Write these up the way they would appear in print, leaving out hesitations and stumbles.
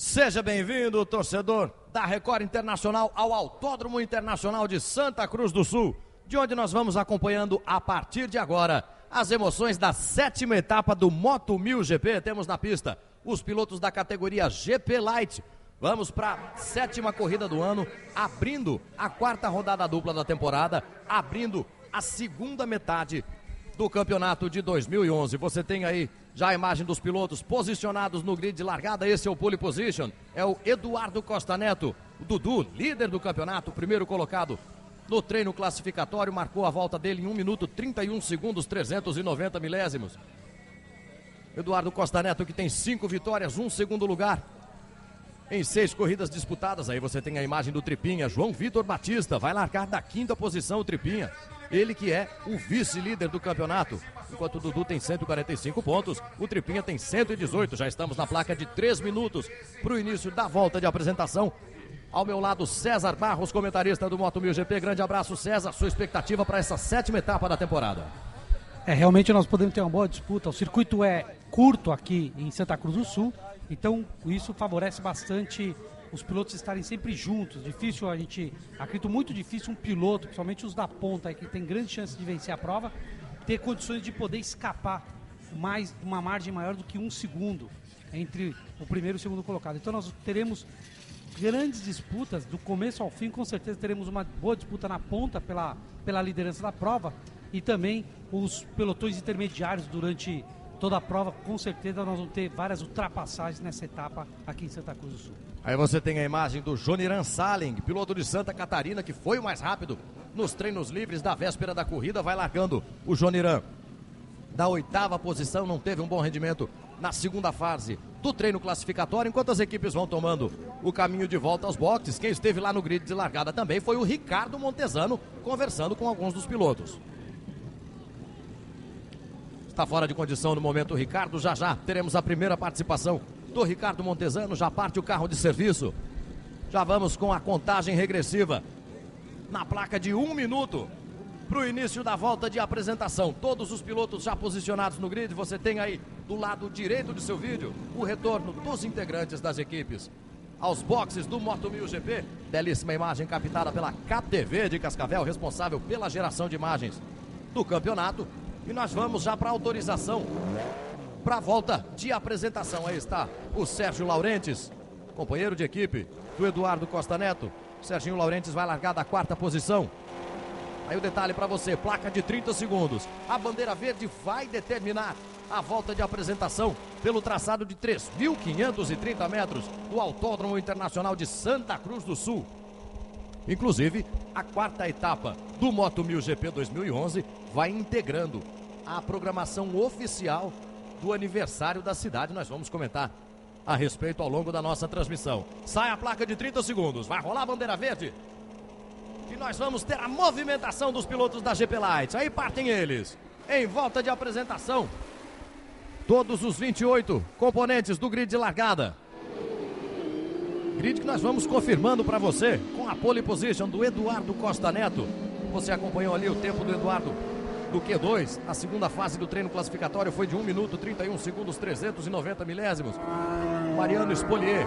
Seja bem-vindo, torcedor da Record Internacional, ao Autódromo Internacional de Santa Cruz do Sul, de onde nós vamos acompanhando a partir de agora as emoções da 7ª etapa do Moto1000 GP. Temos na pista os pilotos da categoria GP Light. Vamos para a 7ª corrida do ano, abrindo a 4ª rodada dupla da temporada, abrindo a segunda metade do campeonato de 2011. Você tem aí já a imagem dos pilotos posicionados no grid de largada. Esse é o pole position, é o Eduardo Costa Neto, o Dudu, líder do campeonato, primeiro colocado no treino classificatório, marcou a volta dele em 1 minuto 31 segundos 390 milésimos. Eduardo Costa Neto, que tem 5 vitórias, 1 segundo lugar em 6 corridas disputadas. Aí você tem a imagem do Tripinha, João Vitor Batista, vai largar da 5ª posição o Tripinha, ele que é o vice-líder do campeonato. Enquanto o Dudu tem 145 pontos, o Tripinha tem 118. Já estamos na placa de 3 minutos para o início da volta de apresentação. Ao meu lado, César Barros, comentarista do Moto1000 GP. Grande abraço, César. Sua expectativa para essa 7ª etapa da temporada? Realmente nós podemos ter uma boa disputa. O circuito é curto aqui em Santa Cruz do Sul, então isso favorece bastante os pilotos estarem sempre juntos. Difícil, acredito muito difícil um piloto, principalmente os da ponta aí, que tem grande chance de vencer a prova, ter condições de poder escapar mais, uma margem maior do que 1 segundo entre o primeiro e o segundo colocado. Então nós teremos grandes disputas do começo ao fim. Com certeza teremos uma boa disputa na ponta pela liderança da prova, e também os pelotões intermediários durante toda a prova. Com certeza nós vamos ter várias ultrapassagens nessa etapa aqui em Santa Cruz do Sul. Aí você tem a imagem do Joniran Saling, piloto de Santa Catarina, que foi o mais rápido nos treinos livres da véspera da corrida. Vai largando o Joniran da 8ª posição, não teve um bom rendimento na segunda fase do treino classificatório. Enquanto as equipes vão tomando o caminho de volta aos boxes, quem esteve lá no grid de largada também foi o Ricardo Montesano, conversando com alguns dos pilotos. Está fora de condição no momento o Ricardo. Já já teremos a primeira participação do Ricardo Montesano. Já parte o carro de serviço. Já vamos com a contagem regressiva na placa de 1 minuto para o início da volta de apresentação. Todos os pilotos já posicionados no grid. Você tem aí do lado direito de seu vídeo o retorno dos integrantes das equipes aos boxes do Moto1000 GP. Belíssima imagem captada pela KTV de Cascavel, responsável pela geração de imagens do campeonato. E nós vamos já para a autorização para a volta de apresentação. Aí está o Sérgio Laurentes, companheiro de equipe do Eduardo Costa Neto. Serginho Laurentes vai largar da 4ª posição. Aí o detalhe para você, placa de 30 segundos. A bandeira verde vai determinar a volta de apresentação pelo traçado de 3.530 metros do Autódromo Internacional de Santa Cruz do Sul. Inclusive, a 4ª etapa do Moto1000 GP 2011 vai integrando a programação oficial do aniversário da cidade. Nós vamos comentar a respeito ao longo da nossa transmissão. Sai a placa de 30 segundos, vai rolar a bandeira verde e nós vamos ter a movimentação dos pilotos da GP Light. Aí partem eles em volta de apresentação, todos os 28 componentes do grid de largada. Grid que nós vamos confirmando para você com a pole position do Eduardo Costa Neto. Você acompanhou ali o tempo do Eduardo do Q2. A segunda fase do treino classificatório foi de 1 minuto 31 segundos 390 milésimos. Mariano Spolier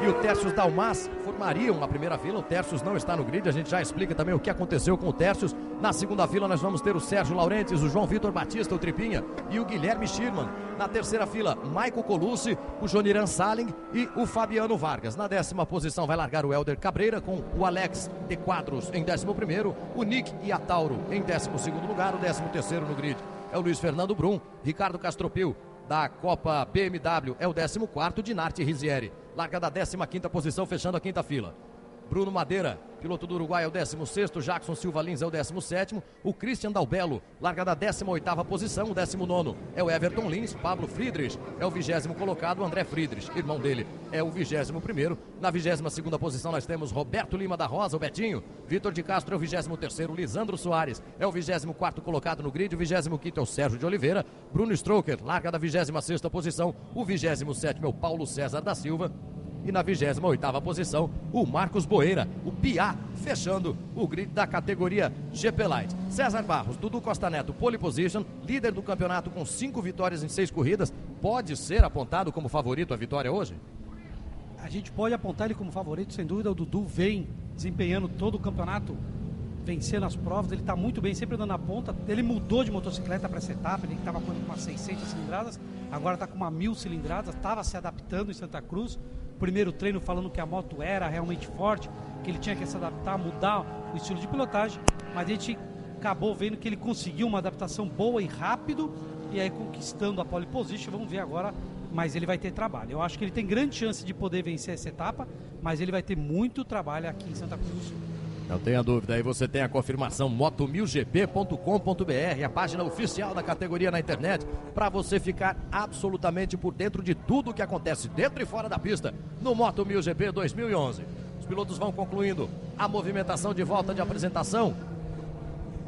e o Tércius Dalmas formariam a primeira fila. O Tércius não está no grid, a gente já explica também o que aconteceu com o Tércius. Na segunda fila nós vamos ter o Sérgio Laurentes, o João Vitor Batista, o Tripinha e o Guilherme Schirman. Na terceira fila, Maico Colucci, o Joniran Saling e o Fabiano Vargas. Na 10ª posição vai largar o Helder Cabreira, com o Alex de Quadros em 11º, o Nick e a Tauro em 12º lugar. O 13º no grid é o Luiz Fernando Brum. Ricardo Castropil, da Copa BMW, é o 14º, Dinarte Rizieri larga da 15ª posição, fechando a 5ª fila. Bruno Madeira, piloto do Uruguai, é o 16º, Jackson Silva Lins é o 17º, o Christian Dalbello larga da 18ª posição, o 19º é o Everton Lins, Pablo Friedrich é o 20º colocado, o André Friedrich, irmão dele, é o 21º. Na 22ª posição nós temos Roberto Lima da Rosa, o Betinho, Vitor de Castro é o 23º, Lisandro Soares é o 24º colocado no grid, o 25º é o Sérgio de Oliveira, Bruno Stroker larga da 26ª posição, o 27º é o Paulo César da Silva. E na 28ª posição, o Marcos Boeira, o Piá, fechando o grid da categoria GP Light. César Barros, Dudu Costa Neto, pole position, líder do campeonato com 5 vitórias em 6 corridas. Pode ser apontado como favorito a vitória hoje? A gente pode apontar ele como favorito, sem dúvida. O Dudu vem desempenhando todo o campeonato, vencendo as provas, ele está muito bem, sempre andando na ponta. Ele mudou de motocicleta para essa etapa, ele estava com umas 600 cilindradas, agora está com uma 1000 cilindradas, estava se adaptando em Santa Cruz. Primeiro treino falando que a moto era realmente forte, que ele tinha que se adaptar, mudar o estilo de pilotagem, mas a gente acabou vendo que ele conseguiu uma adaptação boa e rápido, e aí conquistando a pole position. Vamos ver agora, mas ele vai ter trabalho. Eu acho que ele tem grande chance de poder vencer essa etapa, mas ele vai ter muito trabalho aqui em Santa Cruz do Sul. Não tenha dúvida, aí você tem a confirmação moto1000gp.com.br, a página oficial da categoria na internet, para você ficar absolutamente por dentro de tudo o que acontece dentro e fora da pista no Moto1000GP 2011. Os pilotos vão concluindo a movimentação de volta de apresentação.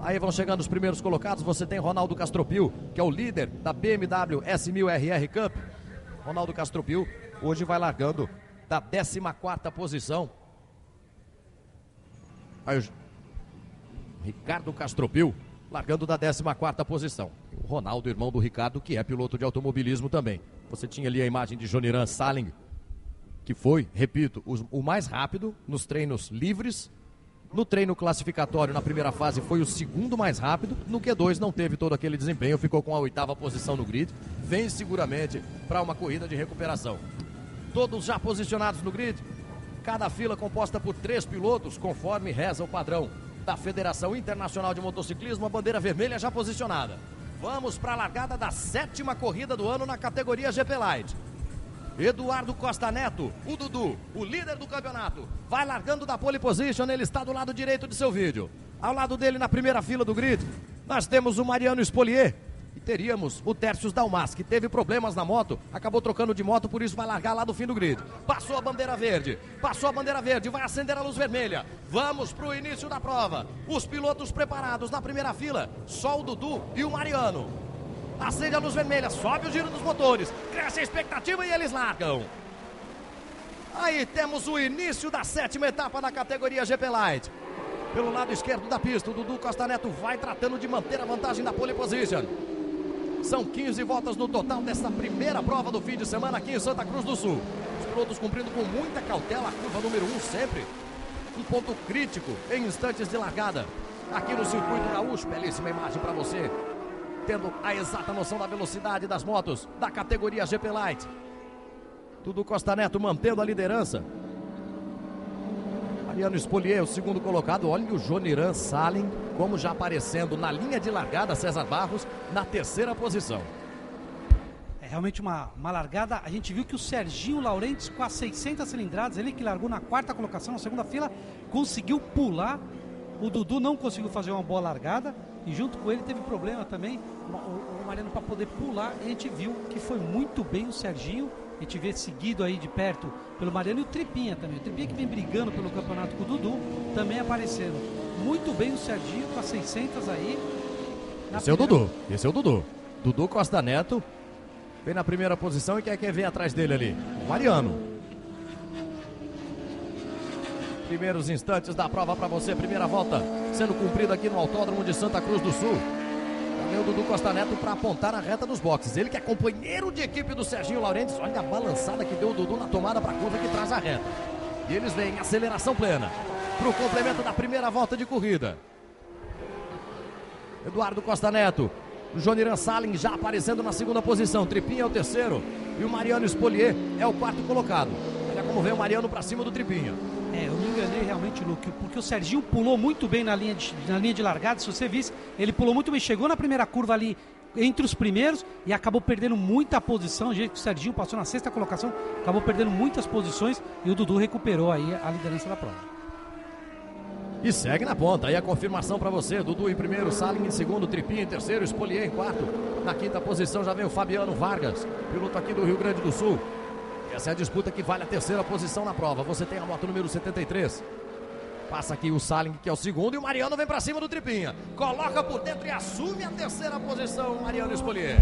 Aí vão chegando os primeiros colocados. Você tem Ronaldo Castropil, que é o líder da BMW S1000RR Cup. Ronaldo Castropil hoje vai largando da 14ª posição. Aí o Ricardo Castropil largando da 14ª posição. O Ronaldo, irmão do Ricardo, que é piloto de automobilismo também. Você tinha ali a imagem de Joniran Saling, que foi, repito, o mais rápido nos treinos livres. No treino classificatório, na primeira fase, foi o segundo mais rápido. No Q2 não teve todo aquele desempenho, ficou com a 8ª posição no grid. Vem seguramente para uma corrida de recuperação. Todos já posicionados no grid. Cada fila composta por 3 pilotos, conforme reza o padrão da Federação Internacional de Motociclismo, a bandeira vermelha já posicionada. Vamos para a largada da 7ª corrida do ano na categoria GP Light. Eduardo Costa Neto, o Dudu, o líder do campeonato, vai largando da pole position, ele está do lado direito de seu vídeo. Ao lado dele, na primeira fila do grid, nós temos o Mariano Spolier. E teríamos o Tércius Dalmas, que teve problemas na moto, acabou trocando de moto, por isso vai largar lá do fim do grid. Passou a bandeira verde, vai acender a luz vermelha. Vamos para o início da prova. Os pilotos preparados na primeira fila, só o Dudu e o Mariano. Acende a luz vermelha, sobe o giro dos motores, cresce a expectativa e eles largam. Aí temos o início da 7ª etapa da categoria GP Light. Pelo lado esquerdo da pista, o Dudu Costa Neto vai tratando de manter a vantagem da pole position. São 15 voltas no total dessa primeira prova do fim de semana aqui em Santa Cruz do Sul. Os pilotos cumprindo com muita cautela a curva número 1 sempre. Um ponto crítico em instantes de largada. Aqui no circuito gaúcho, belíssima imagem para você, tendo a exata noção da velocidade das motos da categoria GP Light. Dudu Costa Neto mantendo a liderança. Mariano Spolier, o segundo colocado. Olha o Joniran Saling, como já aparecendo na linha de largada. César Barros na 3ª posição. É realmente uma largada. A gente viu que o Serginho Laurentes, com as 600 cilindradas, ele que largou na 4ª colocação, na segunda fila, conseguiu pular. O Dudu não conseguiu fazer uma boa largada e junto com ele teve problema também o Mariano para poder pular. E a gente viu que foi muito bem o Serginho. A gente vê seguido aí de perto pelo Mariano e o Tripinha também. O Tripinha que vem brigando pelo campeonato com o Dudu, também aparecendo. Muito bem o Serginho com as 600 aí. Esse é o Dudu, esse é o Dudu. Dudu Costa Neto vem na primeira posição e quem vem atrás dele ali? O Mariano. Primeiros instantes da prova para você, primeira volta sendo cumprida aqui no Autódromo de Santa Cruz do Sul. O Dudu Costa Neto para apontar na reta dos boxes. Ele que é companheiro de equipe do Serginho Laurentes. Olha a balançada que deu o Dudu na tomada para a curva que traz a reta. E eles vêm em aceleração plena para o complemento da primeira volta de corrida. Eduardo Costa Neto, o Joniran Saling já aparecendo na 2ª posição. Tripinha é o 3º e o Mariano Spolier é o 4º colocado. Olha como vem o Mariano para cima do Tripinha. Eu me enganei realmente, Luke, porque o Serginho pulou muito bem na linha de largada. Se você visse, ele pulou muito bem, chegou na primeira curva ali entre os primeiros e acabou perdendo muita posição. O jeito que o Serginho passou na 6ª colocação, acabou perdendo muitas posições e o Dudu recuperou aí a liderança da prova. E segue na ponta, aí a confirmação para você: Dudu em primeiro, Saling em segundo, Tripinha em terceiro, Spolier em 4º. Na 5ª posição já vem o Fabiano Vargas, piloto aqui do Rio Grande do Sul. Essa é a disputa que vale a 3ª posição na prova. Você tem a moto número 73. Passa aqui o Saling, que é o 2º, e o Mariano vem para cima do Tripinha. Coloca por dentro e assume a 3ª posição, Mariano Spolier.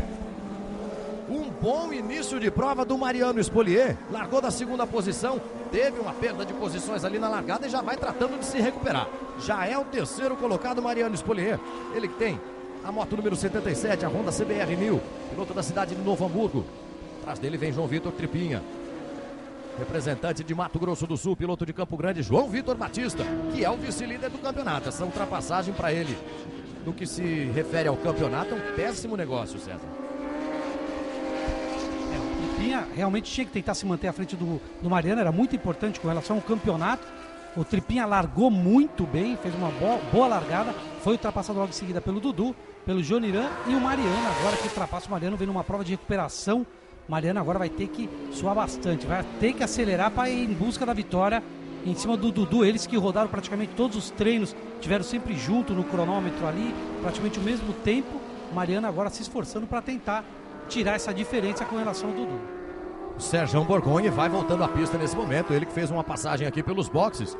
Um bom início de prova do Mariano Spolier. Largou da 2ª posição, teve uma perda de posições ali na largada e já vai tratando de se recuperar. Já é o 3º colocado, Mariano Spolier. Ele que tem a moto número 77, a Honda CBR 1000, piloto da cidade de Novo Hamburgo. Atrás dele vem João Vitor Tripinha. Representante de Mato Grosso do Sul, piloto de Campo Grande, João Vitor Batista, que é o vice-líder do campeonato. Essa ultrapassagem para ele, no que se refere ao campeonato, é um péssimo negócio, César. O Tripinha realmente tinha que tentar se manter à frente do Mariano, era muito importante com relação ao campeonato. O Tripinha largou muito bem, fez uma boa largada, foi ultrapassado logo em seguida pelo Dudu, pelo Joniran e o Mariano. Agora que ultrapassa o Mariano, vem numa prova de recuperação. O Mariano agora vai ter que suar bastante, vai ter que acelerar para ir em busca da vitória em cima do Dudu. Eles que rodaram praticamente todos os treinos, tiveram sempre junto no cronômetro ali, praticamente o mesmo tempo. O Mariano agora se esforçando para tentar tirar essa diferença com relação ao Dudu. O Sérgio Borgonha vai voltando à pista nesse momento, ele que fez uma passagem aqui pelos boxes.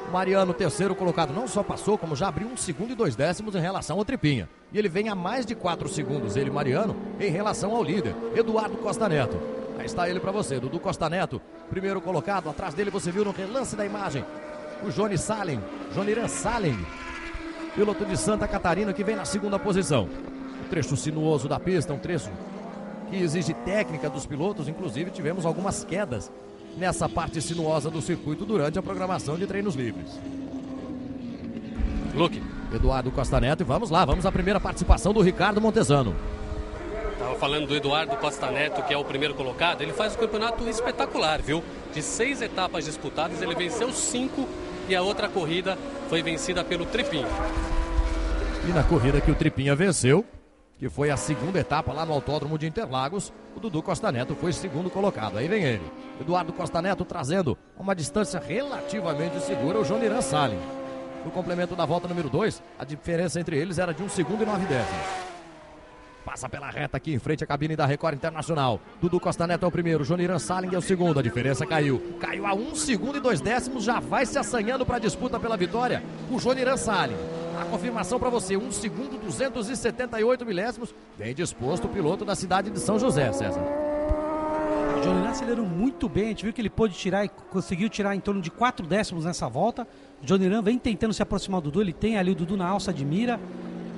O Mariano, terceiro colocado, não só passou, como já abriu 1 segundo e 2 décimos em relação ao Tripinha. E ele vem a mais de 4 segundos, ele, Mariano, em relação ao líder, Eduardo Costa Neto. Aí está ele para você, Dudu Costa Neto, primeiro colocado. Atrás dele você viu no relance da imagem o Joniran Salem, piloto de Santa Catarina, que vem na segunda posição. Um trecho sinuoso da pista, um trecho que exige técnica dos pilotos. Inclusive tivemos algumas quedas nessa parte sinuosa do circuito durante a programação de treinos livres. Luke. Eduardo Costa Neto, e vamos lá, vamos à primeira participação do Ricardo Montezano. Estava falando do Eduardo Costa Neto, que é o primeiro colocado. Ele faz um campeonato espetacular, viu? De 6 etapas disputadas, ele venceu 5 e a outra corrida foi vencida pelo Tripinha. E na corrida que o Tripinha venceu, que foi a segunda etapa lá no Autódromo de Interlagos, o Dudu Costa Neto foi segundo colocado. Aí vem ele, Eduardo Costa Neto, trazendo uma distância relativamente segura o Joniran Salem. No complemento da volta número 2, a diferença entre eles era de 1 segundo e 9 décimos. Passa pela reta aqui em frente à cabine da Record Internacional. Dudu Costa Neto é o primeiro, Joniran Salem é o segundo. A diferença caiu a 1 segundo e 2 décimos, já vai se assanhando para a disputa pela vitória o Joniran Salem. A confirmação para você, 1 segundo 278 milésimos. Bem disposto o piloto da cidade de São José, César. O Joniran acelerou muito bem, a gente viu que ele pôde tirar e conseguiu tirar em torno de 4 décimos nessa volta. O Joniran vem tentando se aproximar do Dudu, ele tem ali o Dudu na alça de mira.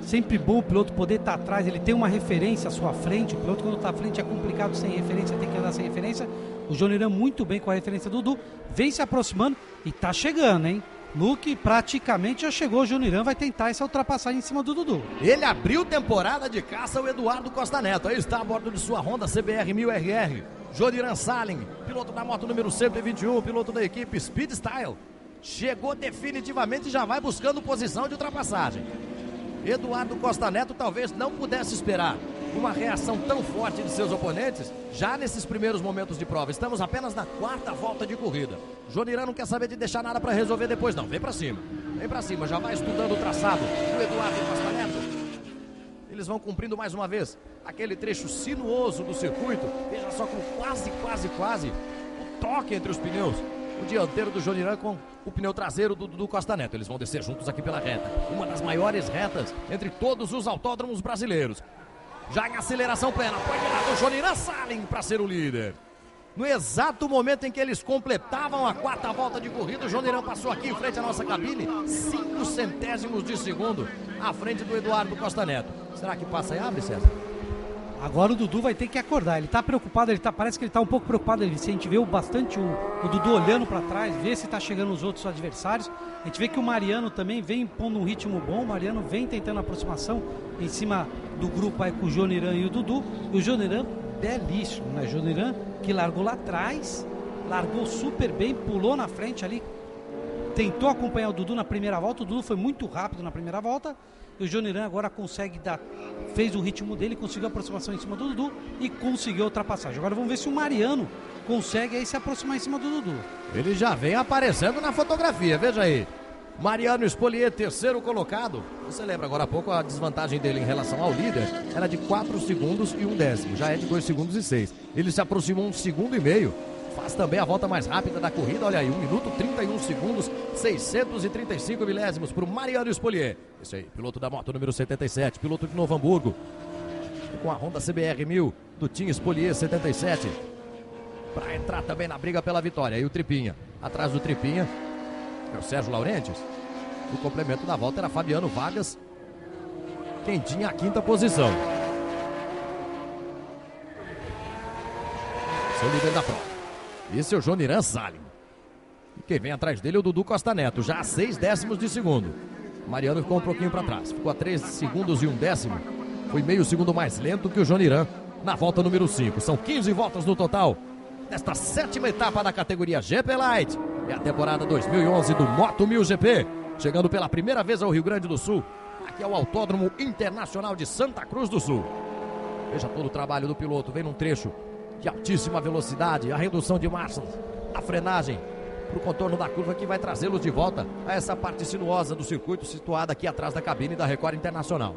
Sempre bom o piloto poder estar atrás, ele tem uma referência à sua frente. O piloto quando está à frente é complicado sem referência, tem que andar sem referência. O Joniran muito bem com a referência do Dudu, vem se aproximando e está chegando, hein? Luke praticamente já chegou, o Joniran vai tentar essa ultrapassagem em cima do Dudu. Ele abriu temporada de caça, o Eduardo Costa Neto. Aí está a bordo de sua Honda CBR 1000RR. Joniran Salem, piloto da moto número 121, piloto da equipe Speed Style. Chegou definitivamente e já vai buscando posição de ultrapassagem. Eduardo Costa Neto talvez não pudesse esperar uma reação tão forte de seus oponentes já nesses primeiros momentos de prova. Estamos apenas na 4ª volta de corrida. Joniran não quer saber de deixar nada para resolver depois não. Vem para cima, já vai estudando o traçado do Eduardo Costa Neto. Eles vão cumprindo mais uma vez aquele trecho sinuoso do circuito. Veja só com quase o toque entre os pneus. O dianteiro do Joniran com o pneu traseiro do Dudu Costa Neto. Eles vão descer juntos aqui pela reta. Uma das maiores retas entre todos os autódromos brasileiros. Já em aceleração plena, apoiado o Joniran Salem para ser o líder. No exato momento em que eles completavam a 4ª volta de corrida, o Joniran passou aqui em frente à nossa cabine, 5 centésimos de segundo à frente do Eduardo Costa Neto. Será que passa e abre, César? Agora o Dudu vai ter que acordar, ele tá preocupado, parece que ele tá um pouco preocupado, a gente viu bastante o Dudu olhando para trás, vê se tá chegando os outros adversários. A gente vê que o Mariano também vem pondo um ritmo bom, o Mariano vem tentando aproximação em cima do grupo aí com o Joniran e o Dudu. E o Joniran belíssimo, né? Joniran que largou lá atrás, largou super bem, pulou na frente ali, tentou acompanhar o Dudu na primeira volta, o Dudu foi muito rápido na primeira volta. E o Joniran agora fez o ritmo dele, conseguiu a aproximação em cima do Dudu e conseguiu a ultrapassagem. Agora vamos ver se o Mariano consegue aí se aproximar em cima do Dudu. Ele já vem aparecendo na fotografia, veja aí. Mariano Spolier, terceiro colocado. Você lembra agora há pouco a desvantagem dele em relação ao líder? Era de 4 segundos e 1 décimo, já é de 2 segundos e 6. Ele se aproximou 1 segundo e meio. Faz também a volta mais rápida da corrida, olha aí, 1 minuto 31 segundos, 635 milésimos para o Mariano Spolier. Esse aí, piloto da moto número 77, piloto de Novo Hamburgo, com a Honda CBR 1000 do Team Spolier 77, para entrar também na briga pela vitória. E o Tripinha, atrás do Tripinha, é o Sérgio Laurentes. O complemento da volta era Fabiano Vargas, quem tinha a 5ª posição. Seu líder da prova. Esse é o Joniran Salim. E quem vem atrás dele é o Dudu Costa Neto, já a 6 décimos de segundo. Mariano ficou um pouquinho para trás, ficou a 3 segundos e 1 décimo. Foi meio segundo mais lento que o Joniran na volta número 5. São 15 voltas no total nesta 7ª etapa da categoria GP Light. É a temporada 2011 do Moto 1000 GP, chegando pela primeira vez ao Rio Grande do Sul. Aqui é o Autódromo Internacional de Santa Cruz do Sul. Veja todo o trabalho do piloto, vem num trecho de altíssima velocidade, a redução de marchas, a frenagem para o contorno da curva que vai trazê-los de volta a essa parte sinuosa do circuito situada aqui atrás da cabine da Record Internacional.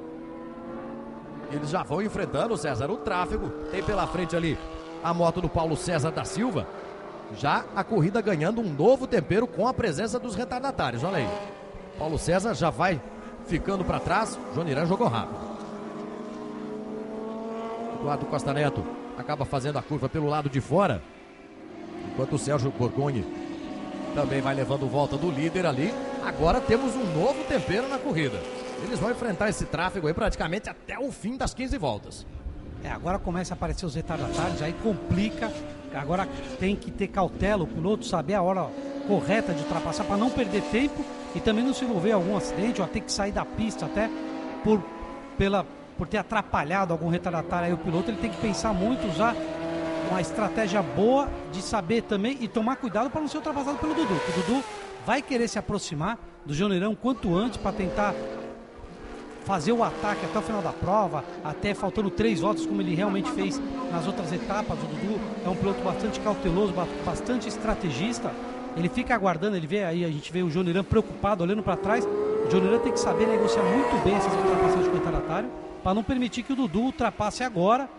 Eles já vão enfrentando, César, o tráfego. Tem pela frente ali a moto do Paulo César da Silva. Já a corrida ganhando um novo tempero com a presença dos retardatários. Olha aí. Paulo César já vai ficando para trás. Joniran jogou rápido. Eduardo Costa Neto acaba fazendo a curva pelo lado de fora. Enquanto o Sérgio Borgoni também vai levando volta do líder ali. Agora temos um novo tempero na corrida. Eles vão enfrentar esse tráfego aí praticamente até o fim das 15 voltas. Agora começa a aparecer os retardatários, aí complica. Agora tem que ter cautela, o piloto saber a hora correta de ultrapassar para não perder tempo e também não se envolver em algum acidente ou ter que sair da pista até por ter atrapalhado algum retardatário. Aí o piloto ele tem que pensar muito, usar uma estratégia boa de saber também e tomar cuidado para não ser ultrapassado pelo Dudu. O Dudu vai querer se aproximar do Joniran quanto antes para tentar fazer o ataque até o final da prova, até faltando 3 voltas, como ele realmente fez nas outras etapas. O Dudu é um piloto bastante cauteloso, bastante estrategista. Ele fica aguardando, ele vê aí, a gente vê o Joniran preocupado, olhando para trás. O Joniran tem que saber negociar muito bem essas ultrapassagens com o retardatário, para não permitir que o Dudu ultrapasse agora.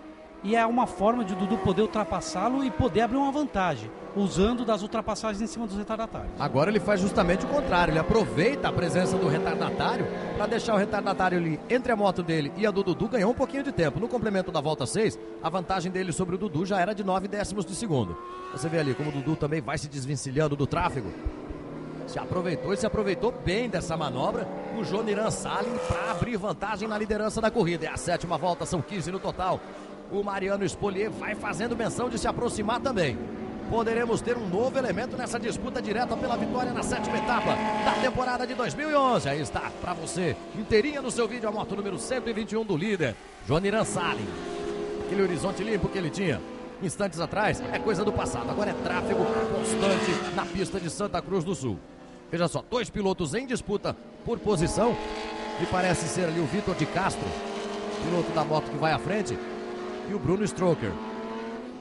E é uma forma de o Dudu poder ultrapassá-lo e poder abrir uma vantagem, usando das ultrapassagens em cima dos retardatários. Agora ele faz justamente o contrário, ele aproveita a presença do retardatário para deixar o retardatário ali entre a moto dele e a do Dudu, ganhou um pouquinho de tempo. No complemento da volta 6, a vantagem dele sobre o Dudu já era de 9 décimos de segundo. Você vê ali como o Dudu também vai se desvencilhando do tráfego. Se aproveitou bem dessa manobra o Joniran Salim para abrir vantagem na liderança da corrida. É a 7ª volta, são 15 no total. O Mariano Spolier vai fazendo menção de se aproximar também. Poderemos ter um novo elemento nessa disputa direta pela vitória na 7ª etapa da temporada de 2011. Aí está, para você, inteirinha no seu vídeo, a moto número 121 do líder, Joniran Salim. Aquele horizonte limpo que ele tinha instantes atrás é coisa do passado. Agora é tráfego constante na pista de Santa Cruz do Sul. Veja só, 2 pilotos em disputa por posição. E parece ser ali o Vitor de Castro, piloto da moto que vai à frente, e o Bruno Stroker.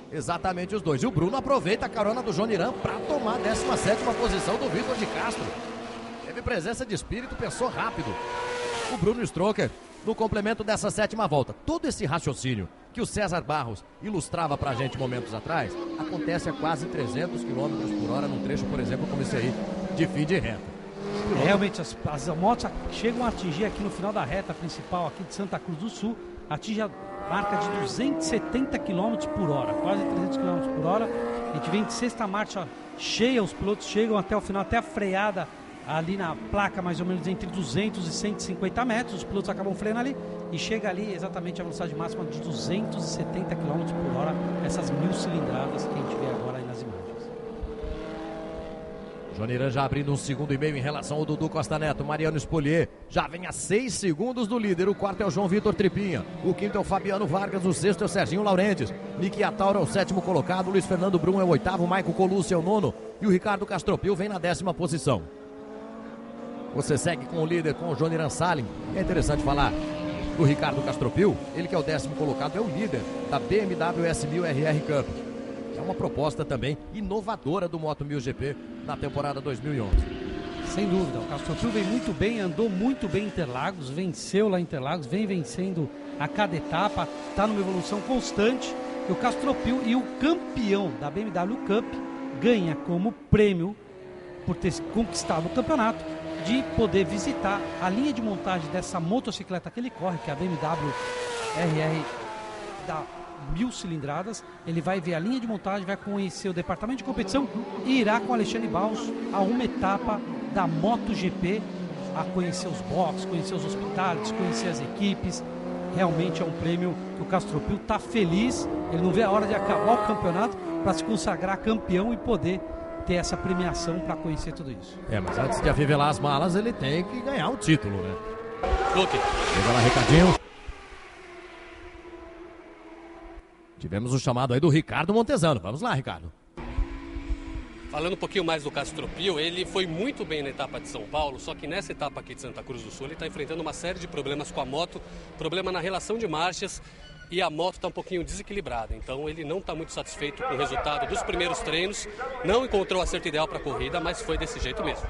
Exatamente os dois. E o Bruno aproveita a carona do Joniran para tomar a 17ª posição do Vitor de Castro. Teve presença de espírito, pensou rápido. O Bruno Stroker no complemento dessa 7ª volta. Todo esse raciocínio que o César Barros ilustrava pra gente momentos atrás, acontece a quase 300 km por hora num trecho, por exemplo, como esse aí, de fim de reta. Realmente as motos chegam a atingir aqui no final da reta principal aqui de Santa Cruz do Sul, atinge a marca de 270 km por hora, quase 300 km por hora. A gente vem de 6ª marcha cheia, os pilotos chegam até o final, até a freada ali na placa, mais ou menos entre 200 e 150 metros. Os pilotos acabam freando ali e chega ali exatamente a velocidade máxima de 270 km por hora, essas 1000 cilindradas que a gente vê agora aí nas imagens. Joniran já abrindo 1,5 segundos em relação ao Dudu Costa Neto. Mariano Spolier já vem a 6 segundos do líder. O 4º é o João Vitor Tripinha. O 5º é o Fabiano Vargas. O 6º é o Serginho Laurentes. Niki Atauro é o 7º colocado. Luiz Fernando Brum é o 8º. Maico Colucci é o 9º. E o Ricardo Castropil vem na 10ª posição. Você segue com o líder, com o Joniran Salim. É interessante falar do Ricardo Castropil. Ele que é o 10º colocado, é o líder da BMW S1000 RR Cup. É uma proposta também inovadora do Moto 1000 GP na temporada 2011. Sem dúvida, o Castropil vem muito bem, andou muito bem em Interlagos, venceu lá em Interlagos, vem vencendo a cada etapa, está numa evolução constante. E o Castropil e o campeão da BMW Cup ganha como prêmio, por ter conquistado o campeonato, de poder visitar a linha de montagem dessa motocicleta que ele corre, que é a BMW RR da 1000 cilindradas. Ele vai ver a linha de montagem, vai conhecer o departamento de competição e irá com Alexandre Barros a uma etapa da MotoGP, a conhecer os boxes, conhecer os hospitais, conhecer as equipes. Realmente é um prêmio que o Castropil está feliz, ele não vê a hora de acabar o campeonato para se consagrar campeão e poder ter essa premiação para conhecer tudo isso. Mas antes de afivelar as malas, ele tem que ganhar o título, né? Luke. Chega lá, recadinho. Tivemos o chamado aí do Ricardo Montezano. Vamos lá, Ricardo. Falando um pouquinho mais do Castropil, ele foi muito bem na etapa de São Paulo, só que nessa etapa aqui de Santa Cruz do Sul ele está enfrentando uma série de problemas com a moto, problema na relação de marchas e a moto está um pouquinho desequilibrada. Então ele não está muito satisfeito com o resultado dos primeiros treinos, não encontrou o acerto ideal para a corrida, mas foi desse jeito mesmo.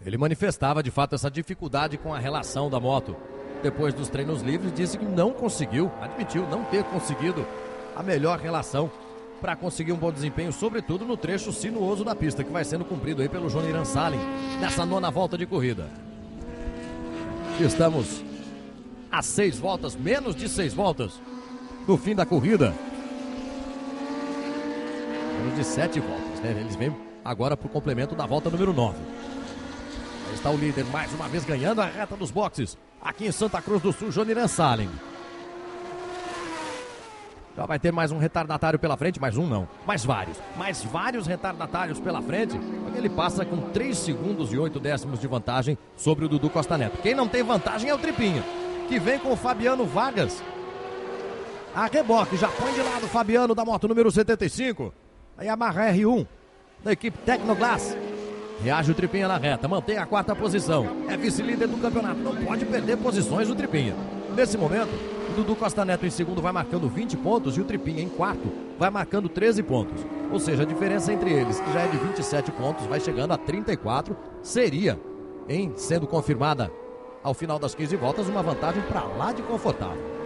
Ele manifestava de fato essa dificuldade com a relação da moto. Depois dos treinos livres, disse que não conseguiu, admitiu não ter conseguido a melhor relação para conseguir um bom desempenho, sobretudo no trecho sinuoso da pista, que vai sendo cumprido aí pelo Johnny Salim nessa 9ª volta de corrida. Estamos a 6 voltas, menos de 6 voltas do fim da corrida. Menos de 7 voltas, né? Eles vêm agora para o complemento da volta número 9. Aí está o líder mais uma vez ganhando a reta dos boxes aqui em Santa Cruz do Sul, Johnny Salim. Já vai ter mais um retardatário pela frente, mais um não, mais vários retardatários pela frente. Ele passa com 3 segundos e 8 décimos de vantagem sobre o Dudu Costa Neto. Quem não tem vantagem é o Tripinha, que vem com o Fabiano Vargas. A reboque, já põe de lado o Fabiano da moto número 75. A Yamaha R1 da equipe Tecnoglass. Reage o Tripinha na reta, mantém a 4ª posição. É vice-líder do campeonato, não pode perder posições o Tripinha. Nesse momento, o Dudu Costa Neto em segundo vai marcando 20 pontos e o Tripinha em quarto vai marcando 13 pontos. Ou seja, a diferença entre eles, que já é de 27 pontos, vai chegando a 34. Seria, sendo confirmada ao final das 15 voltas, uma vantagem para lá de confortável.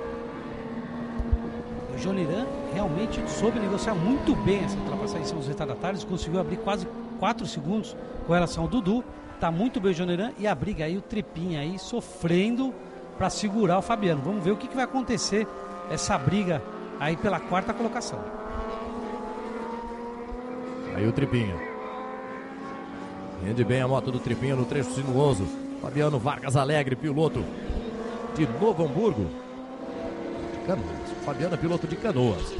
O Joniran realmente soube negociar muito bem essa ultrapassagem dos retardatários, conseguiu abrir quase 4 segundos com relação ao Dudu. Tá muito bem o Joniran e a briga aí, o Tripinha aí sofrendo para segurar o Fabiano. Vamos ver o que vai acontecer essa briga aí pela 4ª colocação. Aí o Tripinha. Rende bem a moto do Tripinha no trecho sinuoso. Fabiano Vargas Alegre, piloto de Novo Hamburgo. De Canoas. O Fabiano é piloto de Canoas.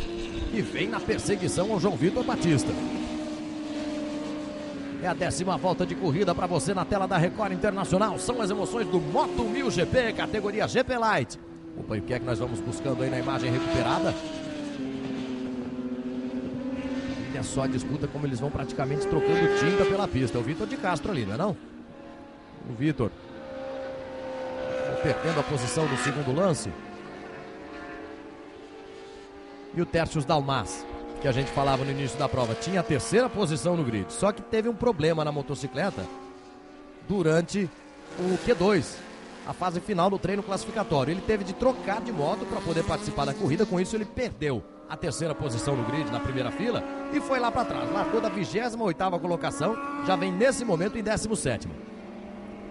E vem na perseguição ao João Vitor Batista. É a 10ª volta de corrida para você na tela da Record Internacional. São as emoções do Moto 1000 GP, categoria GP Light. Opa, e o que é que nós vamos buscando aí na imagem recuperada? Olha só a disputa, como eles vão praticamente trocando tinta pela pista. É o Vitor de Castro ali, não é não? O Vitor perdendo a posição no segundo lance. E o Tércios Dalmas, que a gente falava no início da prova, tinha a 3ª posição no grid, só que teve um problema na motocicleta durante o Q2, a fase final do treino classificatório. Ele teve de trocar de moto para poder participar da corrida, com isso ele perdeu a 3ª posição no grid na primeira fila e foi lá para trás, largou da 28ª colocação, já vem nesse momento em 17º.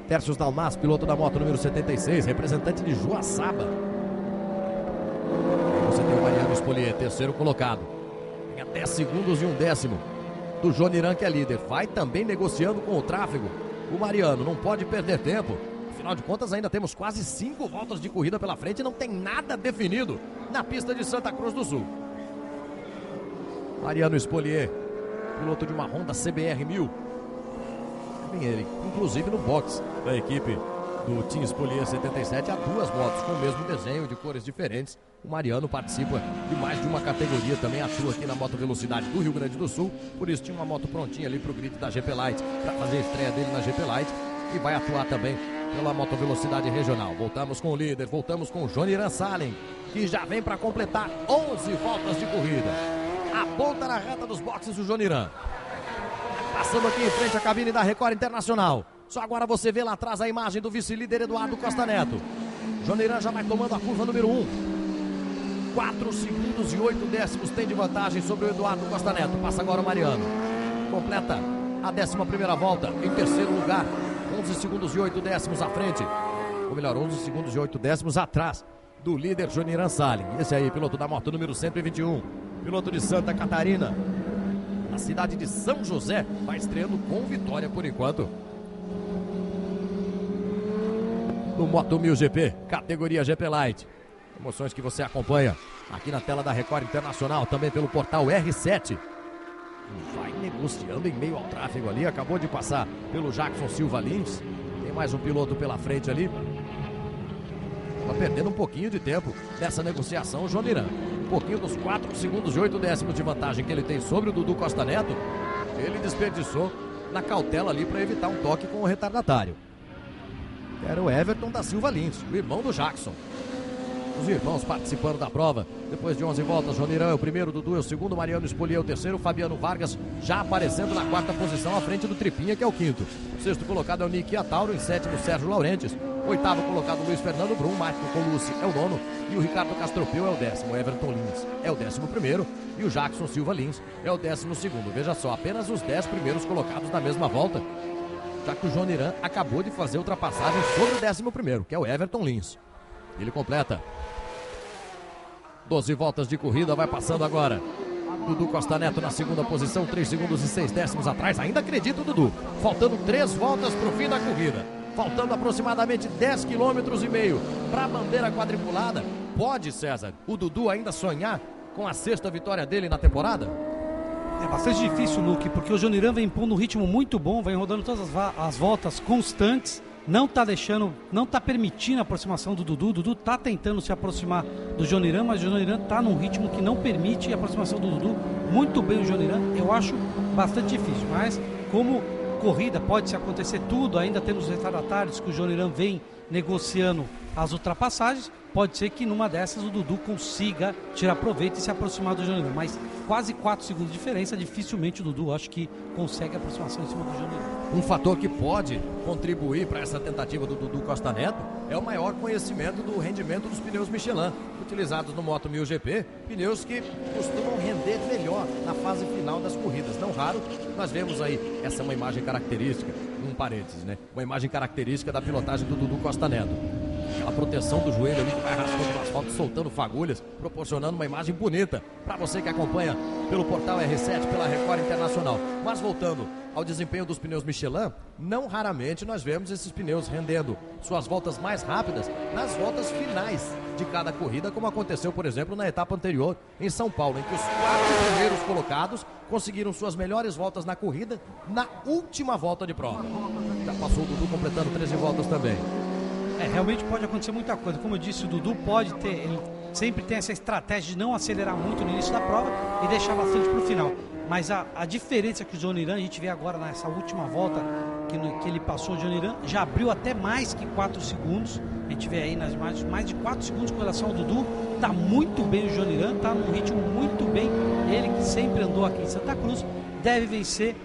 Tércios Dalmas, piloto da moto número 76, representante de Joaçaba. Você tem o Mariano Spolier, 3º colocado. Tem a 10 segundos e 1 décimo do Joniran, que é líder. Vai também negociando com o tráfego. O Mariano não pode perder tempo. Afinal de contas, ainda temos quase 5 voltas de corrida pela frente e não tem nada definido na pista de Santa Cruz do Sul. Mariano Spolier, piloto de uma Honda CBR 1000. Vem ele, inclusive no box da equipe do Team Spolier 77, há 2 motos com o mesmo desenho, de cores diferentes. O Mariano participa de mais de uma categoria, também atua aqui na Moto Velocidade do Rio Grande do Sul, por isso tinha uma moto prontinha ali para o grid da GP Light, para fazer a estreia dele na GP Light, e vai atuar também pela Moto Velocidade Regional. Voltamos com o líder, voltamos com o Johnny Salim, que já vem para completar 11 voltas de corrida. Aponta na reta dos boxes o Johnny. Passando aqui em frente à cabine da Record Internacional. Só agora você vê lá atrás a imagem do vice-líder Eduardo Costa Neto. Johnny já vai tomando a curva número 1. 4 segundos e 8 décimos tem de vantagem sobre o Eduardo Costa Neto. Passa agora o Mariano. Completa a 11ª volta em 3º lugar. 11 segundos e 8 décimos à frente. Ou melhor, 11 segundos e 8 décimos atrás do líder Johnny Salim. Esse aí, piloto da moto número 121. Piloto de Santa Catarina. Na cidade de São José. Vai estreando com vitória por enquanto. No Moto 1000 GP, categoria GP Light. Emoções que você acompanha aqui na tela da Record Internacional, também pelo portal R7. Vai negociando em meio ao tráfego ali, acabou de passar pelo Jackson Silva Lins. Tem mais um piloto pela frente ali. Tá perdendo um pouquinho de tempo nessa negociação o Joniran. Um pouquinho dos 4 segundos e 8 décimos de vantagem que ele tem sobre o Dudu Costa Neto, ele desperdiçou na cautela ali para evitar um toque com o retardatário. Era o Everton da Silva Lins, o irmão do Jackson. Os irmãos participando da prova. Depois de 11 voltas, Joniran é o primeiro, Dudu é o segundo, Mariano Spolier é o terceiro, Fabiano Vargas já aparecendo na quarta posição à frente do Tripinha, que é o quinto. O sexto colocado é o Nick Atauro, em sétimo Sérgio Laurentes. Oitavo colocado Luiz Fernando Brum, Marco Colucci é o nono e o Ricardo Castropeu é o décimo. O Everton Lins é o 11º e o Jackson Silva Lins é o 12º. Veja só, apenas os 10 primeiros colocados na mesma volta, já que o Joniran acabou de fazer ultrapassagem sobre o 11º, que é o Everton Lins. Ele completa 12 voltas de corrida, vai passando agora Dudu Costa Neto na segunda posição, 3 segundos e 6 décimos atrás. Ainda acredita o Dudu, faltando 3 voltas para o fim da corrida, faltando aproximadamente 10,5 km para a bandeira quadriculada. Pode, César, o Dudu ainda sonhar com a 6ª vitória dele na temporada? É bastante difícil, Luque, porque o Joniran vem impondo um ritmo muito bom, vem rodando todas as voltas constantes, não tá permitindo a aproximação do Dudu. O Dudu tá tentando se aproximar do Joniran, mas o Joniran tá num ritmo que não permite a aproximação do Dudu. Muito bem o Joniran, eu acho bastante difícil, mas como corrida pode-se acontecer tudo, ainda temos retardatários que o Joniran vem negociando as ultrapassagens, pode ser que numa dessas o Dudu consiga tirar proveito e se aproximar do Joniran, mas quase 4 segundos de diferença, dificilmente o Dudu acho que consegue a aproximação em cima do Joniran. Um fator que pode contribuir para essa tentativa do Dudu Costa Neto é o maior conhecimento do rendimento dos pneus Michelin, utilizados no Moto 1000 GP, pneus que costumam render melhor na fase final das corridas. Não raro, nós vemos aí, essa é uma imagem característica, um parênteses, né? Uma imagem característica da pilotagem do Dudu Costa Neto. Aquela proteção do joelho ali que vai raspando no asfalto, soltando fagulhas, proporcionando uma imagem bonita para você que acompanha pelo portal R7, pela Record Internacional. Mas voltando ao desempenho dos pneus Michelin, não raramente nós vemos esses pneus rendendo suas voltas mais rápidas nas voltas finais de cada corrida, como aconteceu, por exemplo, na etapa anterior em São Paulo, em que os 4 primeiros colocados conseguiram suas melhores voltas na corrida na última volta de prova. Já passou o Dudu completando 13 voltas também. Realmente pode acontecer muita coisa. Como eu disse, o Dudu ele sempre tem essa estratégia de não acelerar muito no início da prova e deixar bastante para o final. Mas a diferença que o Joniran, a gente vê agora nessa última volta que ele passou, o Joniran já abriu até mais que 4 segundos. A gente vê aí nas imagens mais de 4 segundos com relação ao Dudu. Tá muito bem o Joniran, tá num ritmo muito bem. Ele que sempre andou aqui em Santa Cruz deve vencer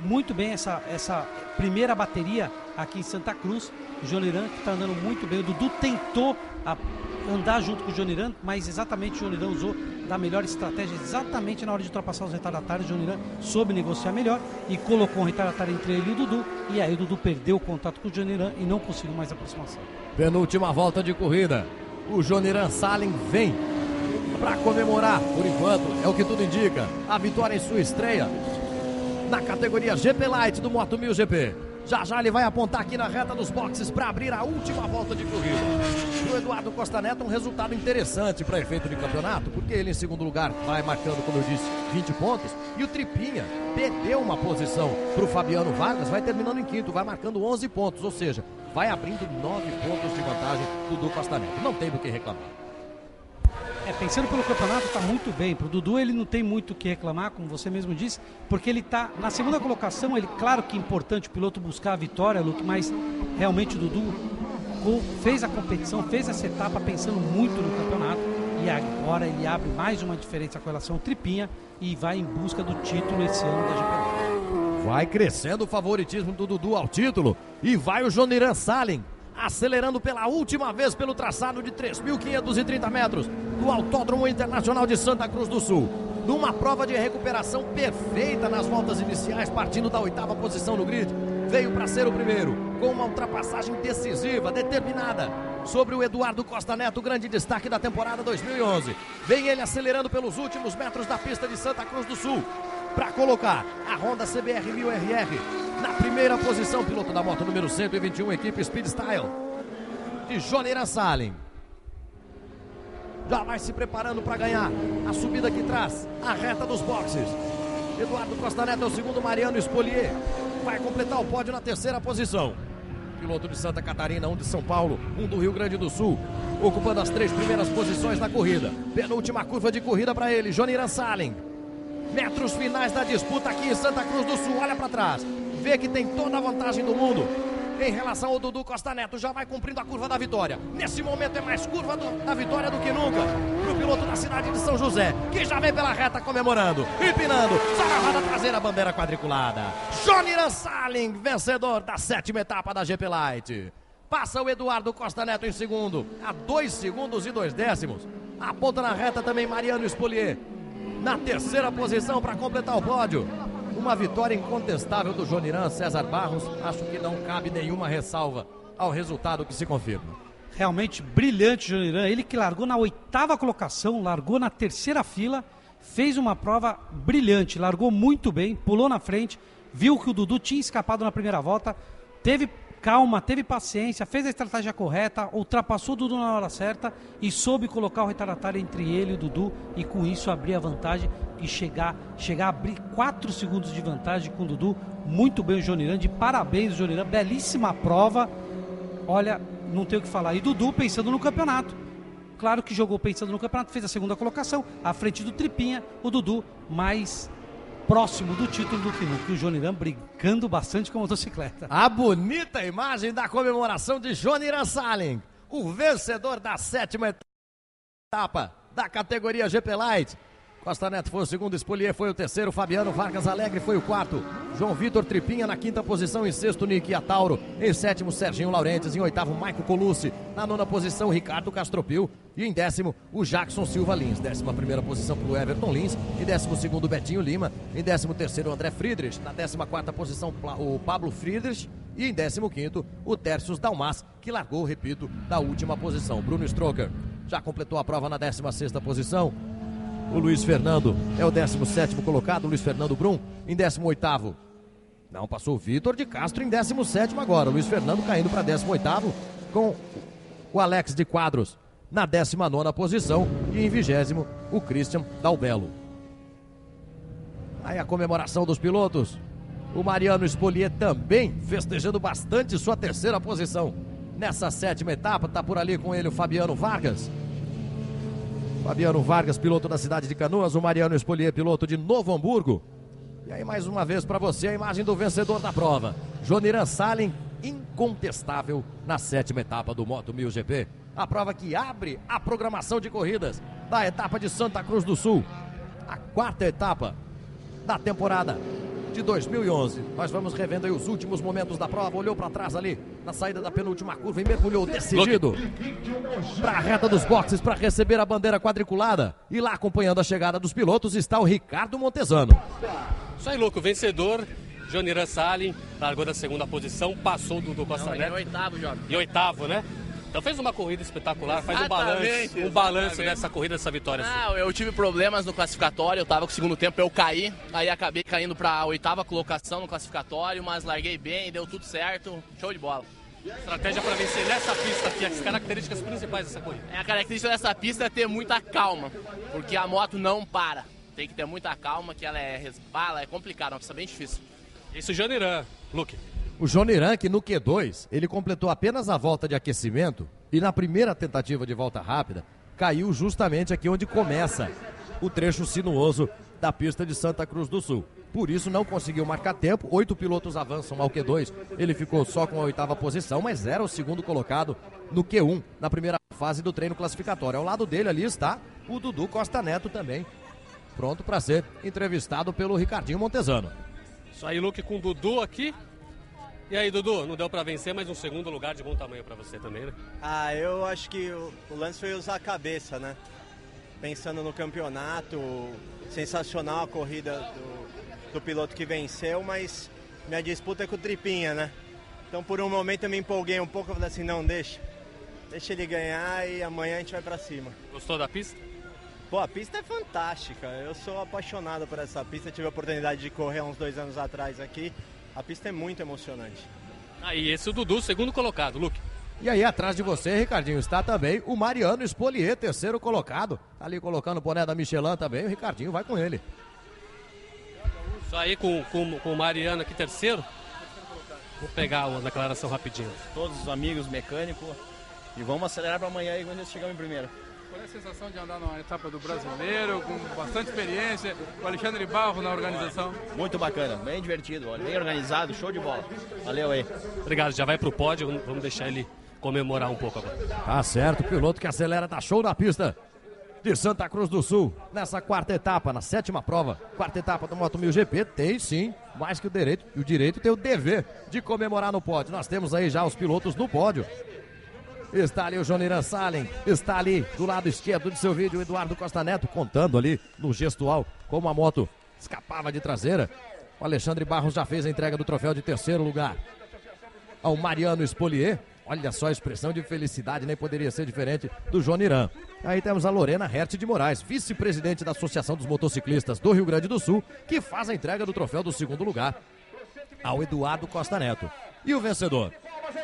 muito bem essa primeira bateria aqui em Santa Cruz. O Joniran que está andando muito bem. O Dudu tentou andar junto com o Joniran, mas exatamente o Joniran usou da melhor estratégia exatamente na hora de ultrapassar os retardatários. O Joniran soube negociar melhor e colocou um retardatário entre ele e o Dudu, e aí o Dudu perdeu o contato com o Joniran e não conseguiu mais aproximação. Penúltima volta de corrida, o Joniran Salim vem para comemorar, por enquanto, é o que tudo indica, a vitória em sua estreia na categoria GP Light do Moto 1000 GP. Já ele vai apontar aqui na reta dos boxes para abrir a última volta de corrida. O Eduardo Costa Neto, um resultado interessante para efeito de campeonato, porque ele em segundo lugar vai marcando, como eu disse, 20 pontos, e o Tripinha perdeu uma posição para o Fabiano Vargas, vai terminando em quinto, vai marcando 11 pontos, ou seja, vai abrindo 9 pontos de vantagem do Dudu Costa Neto. Não tem do que reclamar. Pensando pelo campeonato, está muito bem. Pro Dudu ele não tem muito o que reclamar, como você mesmo disse, porque ele está na segunda colocação. Ele, claro que é importante o piloto buscar a vitória, Luke, mas realmente o Dudu fez a competição, fez essa etapa pensando muito no campeonato, e agora ele abre mais uma diferença com relação ao Tripinha e vai em busca do título esse ano da GP. Vai crescendo o favoritismo do Dudu ao título, e vai o Joniran Salim acelerando pela última vez pelo traçado de 3.530 metros do Autódromo Internacional de Santa Cruz do Sul, numa prova de recuperação perfeita nas voltas iniciais, partindo da 8ª posição no grid, veio para ser o primeiro, com uma ultrapassagem decisiva, determinada, sobre o Eduardo Costa Neto, grande destaque da temporada 2011. Vem ele acelerando pelos últimos metros da pista de Santa Cruz do Sul, para colocar a Honda CBR 1000RR na primeira posição, piloto da moto número 121, equipe Speed Style, de Joniran Salim. Já vai se preparando para ganhar a subida que traz a reta dos boxes. Eduardo Costa Neto é o segundo, Mariano Spolier vai completar o pódio na terceira posição. Piloto de Santa Catarina, um de São Paulo, um do Rio Grande do Sul, ocupando as 3 primeiras posições na corrida. Penúltima curva de corrida para ele, Joniran Saling. Metros finais da disputa aqui em Santa Cruz do Sul, olha para trás, vê que tem toda a vantagem do mundo em relação ao Dudu Costa Neto, já vai cumprindo a curva da vitória. Nesse momento é mais curva da vitória do que nunca pro piloto da cidade de São José, que já vem pela reta comemorando, empinando, só na roda traseira, bandeira quadriculada. Joniran Saling, vencedor da 7ª etapa da GP Light. Passa o Eduardo Costa Neto em segundo, a 2 segundos e 2 décimos. Aponta na reta também Mariano Spolier, na terceira posição para completar o pódio. Uma vitória incontestável do Joniran. César Barros, acho que não cabe nenhuma ressalva ao resultado que se confirma. Realmente brilhante o Joniran, ele que largou na 8ª colocação, largou na terceira fila, fez uma prova brilhante, largou muito bem, pulou na frente, viu que o Dudu tinha escapado na primeira volta, teve calma, teve paciência, fez a estratégia correta, ultrapassou o Dudu na hora certa e soube colocar o retardatário entre ele e o Dudu e com isso abrir a vantagem e chegar a abrir 4 segundos de vantagem com o Dudu. Muito bem o Joniran, de parabéns Joniran, belíssima prova, olha, não tem o que falar. E Dudu pensando no campeonato, claro que jogou pensando no campeonato, fez a segunda colocação, à frente do Tripinha, o Dudu mais próximo do título do que nunca. O Joniran brincando bastante com a motocicleta. A bonita imagem da comemoração de Joniran Saling, o vencedor da 7ª etapa da categoria GP Light. Costa Neto foi o segundo, Spolier foi o terceiro, Fabiano Vargas Alegre foi o quarto, João Vitor Tripinha na 5ª posição, em sexto Niki Atauro, em sétimo Serginho Laurentes, em oitavo Maico Colucci, na 9ª posição Ricardo Castropil e em décimo o Jackson Silva Lins. 11ª posição para o Everton Lins, em 12º Betinho Lima, em 13º André Friedrich, na 14ª posição o Pablo Friedrich e em 15º o Tércius Dalmas, que largou, repito, da última posição. Bruno Stroker já completou a prova na 16ª posição. O Luiz Fernando é o 17º colocado, Luiz Fernando Brum em 18º. Não, passou o Vitor de Castro em 17º agora. Luiz Fernando caindo para 18º com o Alex de Quadros na 19ª posição e em 20º o Christian Dalbello. Aí a comemoração dos pilotos. O Mariano Spolier também festejando bastante sua terceira posição nessa 7ª etapa. Tá por ali com ele o Fabiano Vargas. Fabiano Vargas, piloto da cidade de Canoas, o Mariano Spolier, piloto de Novo Hamburgo. E aí mais uma vez para você a imagem do vencedor da prova, Joniran Saling, incontestável na 7ª etapa do Moto 1000 GP. A prova que abre a programação de corridas da etapa de Santa Cruz do Sul. A 4ª etapa da temporada de 2011. Nós vamos revendo aí os últimos momentos da prova. Olhou para trás ali na saída da penúltima curva e mergulhou decidido para a reta dos boxes para receber a bandeira quadriculada. E lá acompanhando a chegada dos pilotos está o Ricardo Montezano. Isso aí, louco, vencedor Joniran Saling, largou da 2ª posição, passou do Dudu Costa Neto. Em 8º, Jovem. E 8º, né? Então fez uma corrida espetacular, faz um balanço dessa corrida, dessa vitória. Não, eu tive problemas no classificatório, eu tava com o segundo tempo, eu caí, aí acabei caindo pra 8ª colocação no classificatório, mas larguei bem, deu tudo certo, show de bola. Estratégia para vencer nessa pista aqui, as características principais dessa corrida. A característica dessa pista é ter muita calma, porque a moto não para, tem que ter muita calma, que ela resbala, é complicado, é uma pista bem difícil. Isso, Joniran, Luke. O Joniran, que no Q2, ele completou apenas a volta de aquecimento e na primeira tentativa de volta rápida, caiu justamente aqui onde começa o trecho sinuoso da pista de Santa Cruz do Sul. Por isso não conseguiu marcar tempo, 8 pilotos avançam ao Q2, ele ficou só com a 8ª posição, mas era o segundo colocado no Q1, na primeira fase do treino classificatório. Ao lado dele ali está o Dudu Costa Neto também, pronto para ser entrevistado pelo Ricardinho Montezano. Isso aí, Luke, com o Dudu aqui. E aí, Dudu, não deu pra vencer, mas um segundo lugar de bom tamanho pra você também, né? Eu acho que o lance foi usar a cabeça, né? Pensando no campeonato, sensacional a corrida do piloto que venceu, mas minha disputa é com o Tripinha, né? Então por um momento eu me empolguei um pouco, eu falei assim, não, deixa ele ganhar e amanhã a gente vai pra cima. Gostou da pista? Pô, a pista é fantástica, eu sou apaixonado por essa pista, tive a oportunidade de correr há uns 2 anos atrás aqui. A pista é muito emocionante. Aí, esse é o Dudu, segundo colocado, Luke. E aí atrás de você, Ricardinho, está também o Mariano Spolier, terceiro colocado. Ali colocando o boné da Michelin também, o Ricardinho vai com ele. Isso aí com o Mariano aqui terceiro. Vou pegar a declaração rapidinho. Todos os amigos mecânicos e vamos acelerar para amanhã aí quando eles chegarem em primeiro. Qual é a sensação de andar numa etapa do Brasileiro, com bastante experiência, com o Alexandre Barro na organização? Muito bacana, bem divertido, bem organizado, show de bola. Valeu aí. Obrigado, já vai pro pódio, vamos deixar ele comemorar um pouco agora. Tá certo, o piloto que acelera, tá show na pista de Santa Cruz do Sul, nessa quarta etapa, na sétima prova, quarta etapa do Moto 1000 GP, tem sim, mais que o direito, e o direito tem o dever de comemorar no pódio. Nós temos aí já os pilotos no pódio. Está ali o Joniran Salen, está ali do lado esquerdo de seu vídeo o Eduardo Costa Neto, contando ali no gestual como a moto escapava de traseira. O Alexandre Barros já fez a entrega do troféu de terceiro lugar ao Mariano Spolier. Olha só a expressão de felicidade, nem poderia ser diferente do Joniran. Aí temos a Lorena Hertz de Moraes, vice-presidente da Associação dos Motociclistas do Rio Grande do Sul, que faz a entrega do troféu do segundo lugar ao Eduardo Costa Neto. E o vencedor?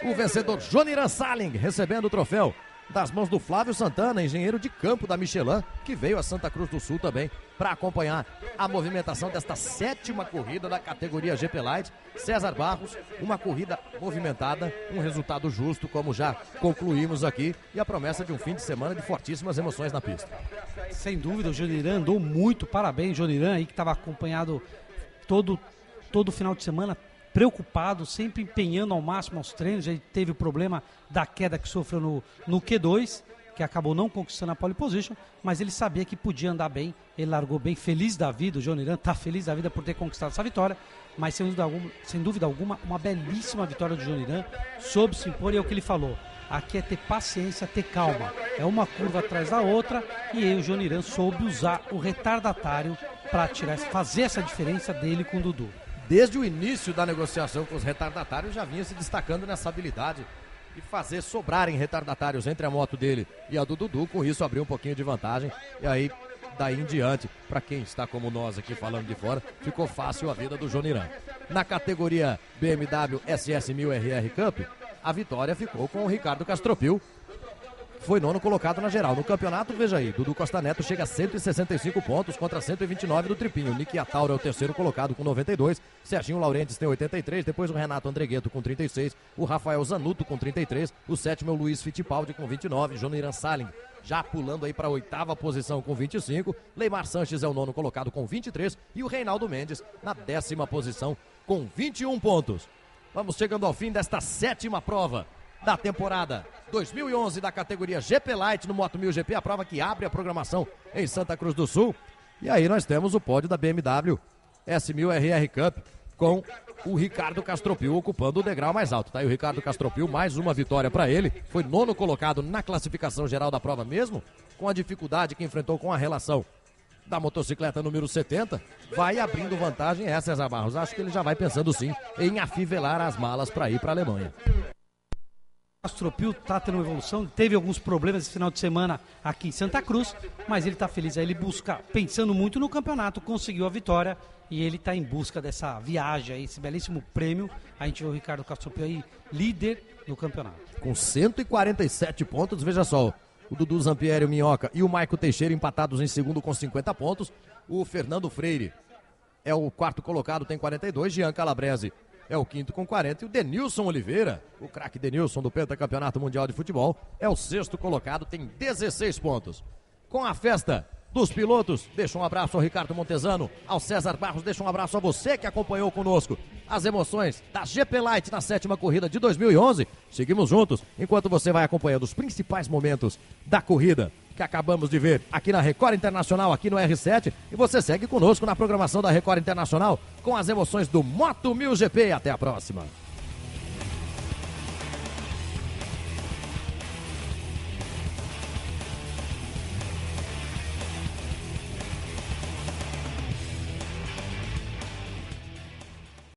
O vencedor Joniran Salen, recebendo o troféu das mãos do Flávio Santana, engenheiro de campo da Michelin, que veio a Santa Cruz do Sul também para acompanhar a movimentação desta sétima corrida da categoria GP Light. César Barros, uma corrida movimentada, um resultado justo, como já concluímos aqui, e a promessa de um fim de semana de fortíssimas emoções na pista. Sem dúvida, o Joniran andou muito, parabéns, Joniran, aí que estava acompanhado todo final de semana, preocupado, sempre empenhando ao máximo aos treinos. Ele teve o problema da queda que sofreu no Q2, que acabou não conquistando a pole position, mas ele sabia que podia andar bem, ele largou bem, feliz da vida. O Joniran está feliz da vida por ter conquistado essa vitória, mas sem dúvida alguma, uma belíssima vitória do Joniran, soube se impor, e é o que ele falou, aqui é ter paciência, ter calma, é uma curva atrás da outra, e aí o Joniran soube usar o retardatário para fazer essa diferença dele com o Dudu. Desde o início da negociação com os retardatários, já vinha se destacando nessa habilidade de fazer sobrarem retardatários entre a moto dele e a do Dudu. Com isso, abriu um pouquinho de vantagem. E aí, daí em diante, para quem está como nós aqui falando de fora, ficou fácil a vida do Joniran. Na categoria BMW SS1000RR Cup, a vitória ficou com o Ricardo Castropil. Foi nono colocado na geral. No campeonato, veja aí, Dudu Costa Neto chega a 165 pontos contra 129 do Tripinho. Nick Atauro é o terceiro colocado com 92. Serginho Laurentes tem 83. Depois o Renato Andregueto com 36. O Rafael Zanuto com 33. O sétimo é o Luiz Fittipaldi com 29. Joniran Salen já pulando aí para a oitava posição com 25. Leimar Sanches é o nono colocado com 23. E o Reinaldo Mendes na 10ª posição com 21 pontos. Vamos chegando ao fim desta sétima prova da temporada 2011 da categoria GP Light no Moto 1000 GP, a prova que abre a programação em Santa Cruz do Sul. E aí nós temos o pódio da BMW S1000RR Cup com o Ricardo Castropil ocupando o degrau mais alto. Tá aí o Ricardo Castropil, mais uma vitória para ele. Foi nono colocado na classificação geral da prova mesmo, com a dificuldade que enfrentou com a relação da motocicleta número 70. Vai abrindo vantagem César Barros. Acho que ele já vai pensando sim em afivelar as malas para ir para a Alemanha. Castropil está tendo uma evolução, teve alguns problemas esse final de semana aqui em Santa Cruz, mas ele está feliz, aí ele busca, pensando muito no campeonato, conseguiu a vitória e ele está em busca dessa viagem aí, esse belíssimo prêmio. A gente vê o Ricardo Castropil aí, líder do campeonato. Com 147 pontos, veja só, o Dudu Zampieri, o Minhoca e o Maico Teixeira empatados em segundo com 50 pontos. O Fernando Freire é o quarto colocado, tem 42, Jean Calabrese é o quinto com 40. E o Denilson Oliveira, o craque Denilson do Pentacampeonato Mundial de Futebol, é o sexto colocado, tem 16 pontos. Com a festa dos pilotos, deixa um abraço ao Ricardo Montezano, ao César Barros, deixa um abraço a você que acompanhou conosco as emoções da GP Light na sétima corrida de 2011. Seguimos juntos, enquanto você vai acompanhando os principais momentos da corrida que acabamos de ver aqui na Record Internacional, aqui no R7, e você segue conosco na programação da Record Internacional com as emoções do Moto 1000 GP. Até a próxima.